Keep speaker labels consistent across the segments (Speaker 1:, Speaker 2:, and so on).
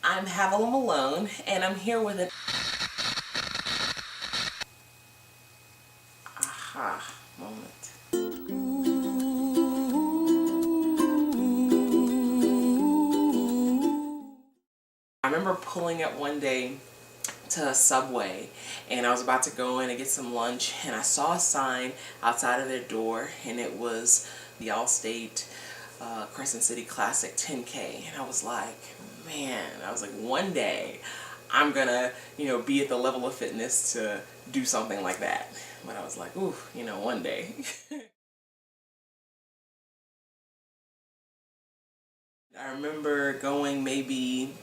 Speaker 1: I'm Havilah Malone, and I'm here with an aha moment. I remember pulling up one day to a Subway, and I was about to go in and get some lunch, and I saw a sign outside of their door, and it was the Allstate Crescent City Classic 10K, and I was like, man, one day I'm gonna, be at the level of fitness to do something like that. But I was like, ooh, one day. I remember going maybe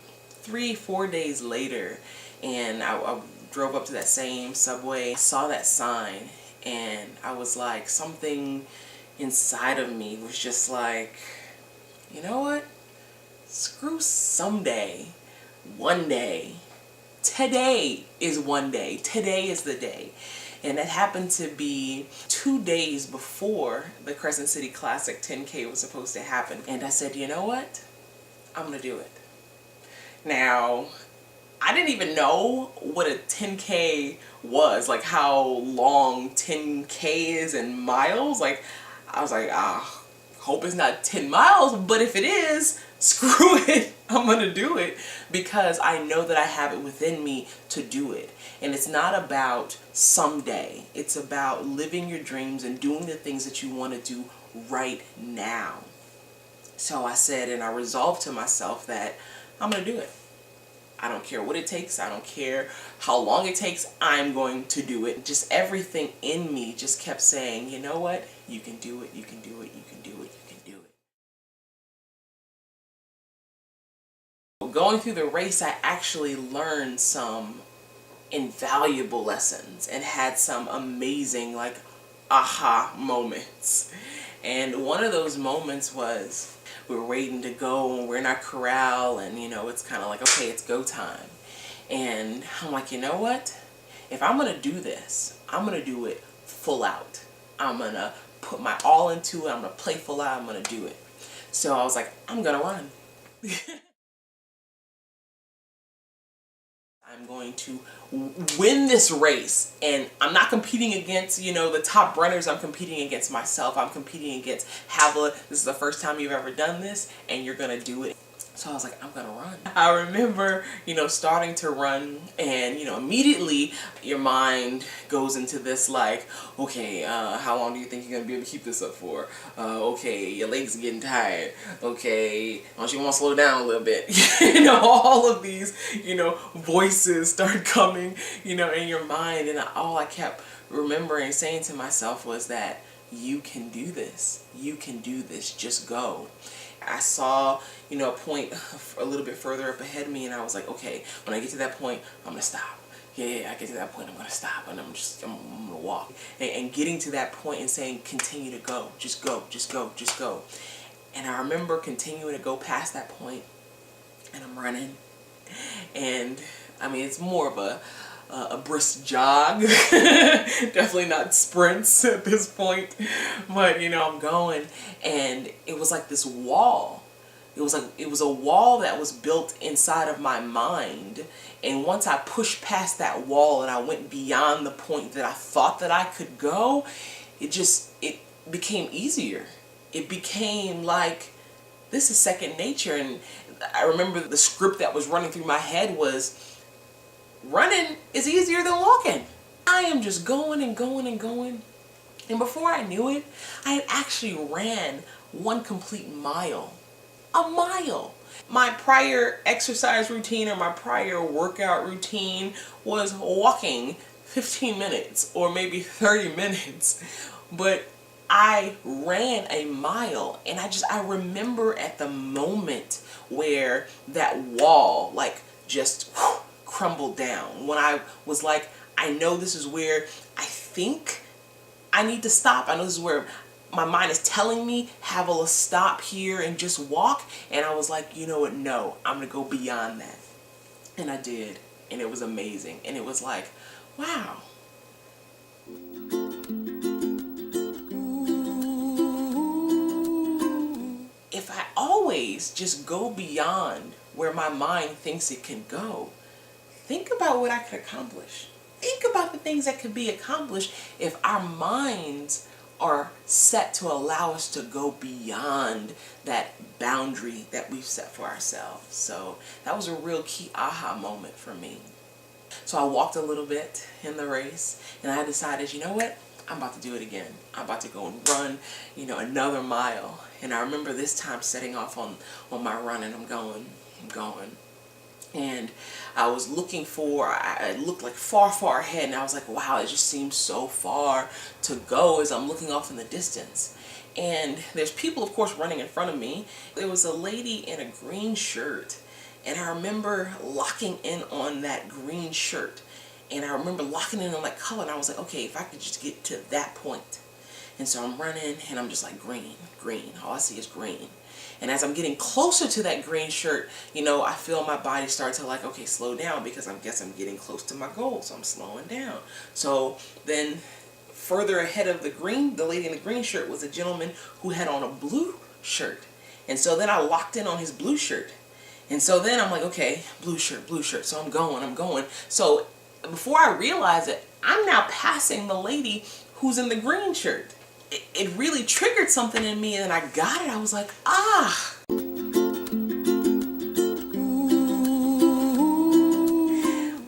Speaker 1: 3-4 days later, and I drove up to that same Subway, saw that sign, and I was like, something inside of me was just like, you know what? Screw someday. One day. Today is one day. Today is the day. And it happened to be 2 days before the Crescent City Classic 10K was supposed to happen. And I said, you know what? I'm going to do it. Now, I didn't even know what a 10K was, like how long 10K is in miles. Like, I was like, hope it's not 10 miles, but if it is, screw it. I'm gonna do it because I know that I have it within me to do it. And it's not about someday. It's about living your dreams and doing the things that you want to do right now. So I said, and I resolved to myself that I'm gonna do it. I don't care what it takes. I don't care how long it takes. I'm going to do it. Just everything in me just kept saying, you know what? You can do it. You can do it. You can do it. You can do it. Going through the race, I actually learned some invaluable lessons and had some amazing, like, aha moments. And one of those moments was we were waiting to go and we're in our corral, and it's kind of like, okay, it's go time. And I'm like, you know what? If I'm going to do this, I'm going to do it full out. I'm going to put my all into it. I'm going to play full out. I'm going to do it. So I was like, I'm going to run. I'm going to win this race, and I'm not competing against, the top runners. I'm competing against myself. I'm competing against Havilah. This is the first time you've ever done this, and you're going to do it. So I was like, I'm going to run. I remember, starting to run, and, immediately your mind goes into this like, okay, how long do you think you're going to be able to keep this up for? Okay, your legs are getting tired. Okay, don't you want to slow down a little bit? All of these, voices start coming, in your mind. And all I kept remembering saying to myself was that you can do this. You can do this. Just go. I saw, a point a little bit further up ahead of me, and I was like, okay, when I get to that point, I'm going to stop. Yeah, I get to that point, I'm going to stop, and I'm going to walk. And getting to that point and saying, continue to go. Just go, just go, just go. And I remember continuing to go past that point, and I'm running. And, it's more of a brisk jog. Definitely not sprints at this point. But, I'm going, and it was like this wall. It was a wall that was built inside of my mind. And once I pushed past that wall and I went beyond the point that I thought that I could go, it became easier. It became like, this is second nature. And I remember the script that was running through my head was, running is easier than walking. I am just going and going and going. And before I knew it, I had actually ran one complete mile. A mile. My prior exercise routine or my prior workout routine was walking 15 minutes or maybe 30 minutes. But I ran a mile, and I remember at the moment where that wall just crumbled down, when I was like, I know this is where I think I need to stop. I know this is where my mind is telling me, Havilah, stop here and just walk. And I was like, you know what? No, I'm going to go beyond that. And I did. And it was amazing. And it was like, wow. If I always always just go beyond where my mind thinks it can go, think about what I could accomplish. Think about the things that could be accomplished if our minds are set to allow us to go beyond that boundary that we've set for ourselves. So that was a real key aha moment for me. So I walked a little bit in the race, and I decided, you know what? I'm about to do it again. I'm about to go and run, another mile. And I remember this time setting off on my run, and I'm going. And I was looking I looked like far ahead, and I was like, wow, it just seems so far to go as I'm looking off in the distance. And there's people, of course, running in front of me. There was a lady in a green shirt, and I remember locking in on that green shirt. And I remember locking in on that color, and I was like, okay, if I could just get to that point. And so I'm running, and I'm just like, green. All I see is green. And as I'm getting closer to that green shirt, I feel my body start to like, okay, slow down, because I guess I'm getting close to my goal, so I'm slowing down. So then further ahead of the lady in the green shirt was a gentleman who had on a blue shirt. And so then I locked in on his blue shirt. And so then I'm like, okay, blue shirt. So I'm going. So before I realize it, I'm now passing the lady who's in the green shirt. It really triggered something in me, and I got it. I was like, ah.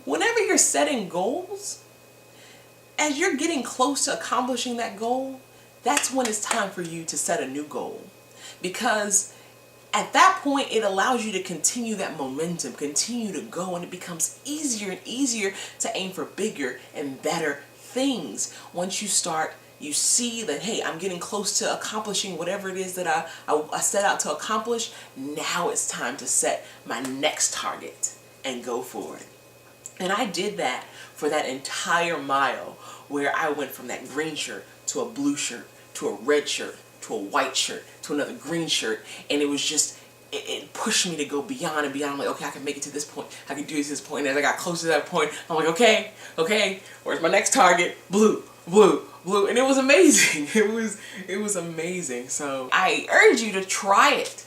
Speaker 1: Whenever you're setting goals, as you're getting close to accomplishing that goal, that's when it's time for you to set a new goal. Because at that point, it allows you to continue that momentum, continue to go, and it becomes easier and easier to aim for bigger and better things. Once you see that, hey, I'm getting close to accomplishing whatever it is that I set out to accomplish. Now it's time to set my next target and go for it. And I did that for that entire mile, where I went from that green shirt to a blue shirt to a red shirt to a white shirt to another green shirt. And it was just, it pushed me to go beyond and beyond. I'm like, okay, I can make it to this point. I can do this to this point. And as I got closer to that point, I'm like, okay, where's my next target? Blue. And it was amazing. It was amazing. So I urge you to try it.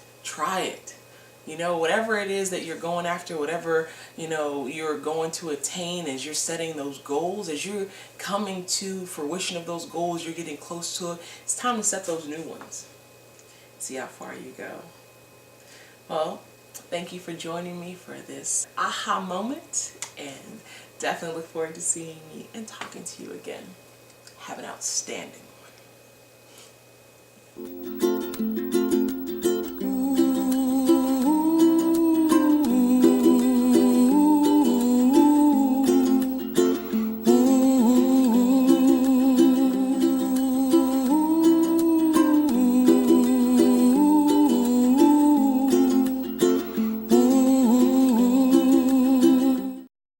Speaker 1: Whatever it is that you're going after, whatever, you're going to attain as you're setting those goals, as you're coming to fruition of those goals, you're getting close to it, it's time to set those new ones. See how far you go. Well, thank you for joining me for this aha moment, and definitely look forward to seeing you and talking to you again. Have an outstanding one.